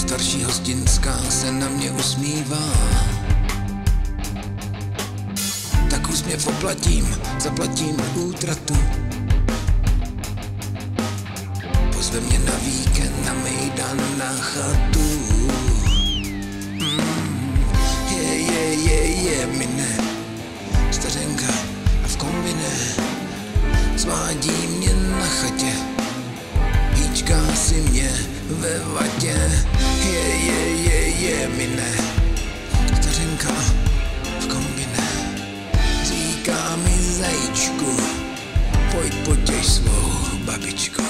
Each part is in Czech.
Starší hostinská se na mě usmívá. Tak úsměv oplatím, zaplatím útratu. Pozve mě na víkend, na mejdan, na chatu. Mine stařenka a v kombiné svádí mě na chatě. Hýčká si mě ve vatě. Mine stařenka v kombiné říká mi zajíčku, pojď potěš svou babičku.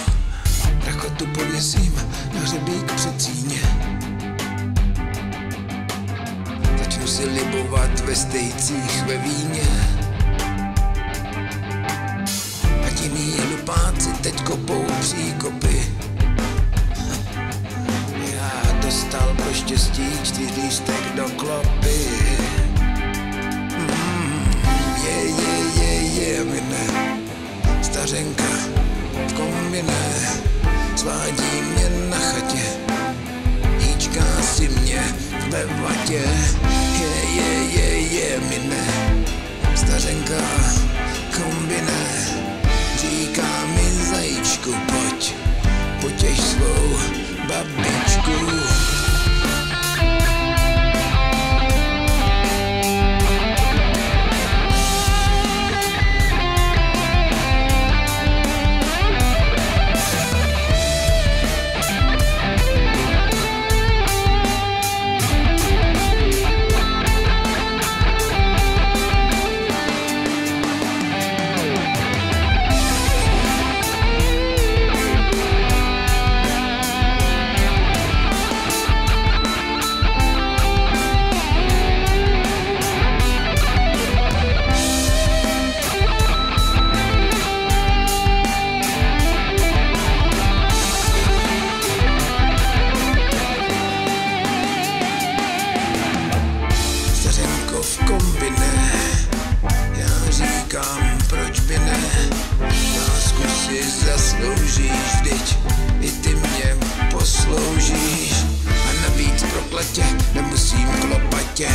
Rachotu pověsím na hřebík před síně. Začnu si libovat ve stejcích ve víně. A jiný hlupáci teď kopou příkopy. Já dostal pro štěstí 4 lístek do klopy. Mine stařenka v kombiné svádí mě na chatě. Hýčká si mě ve vatě. Mine stařenka kombiné říká mi zajíčku, pojď potěš svou babičku. V kombiné, já říkám, proč by ne, lásku si zasloužíš, vždyť i ty mě posloužíš. A navíc prokletě nemusím k lopatě,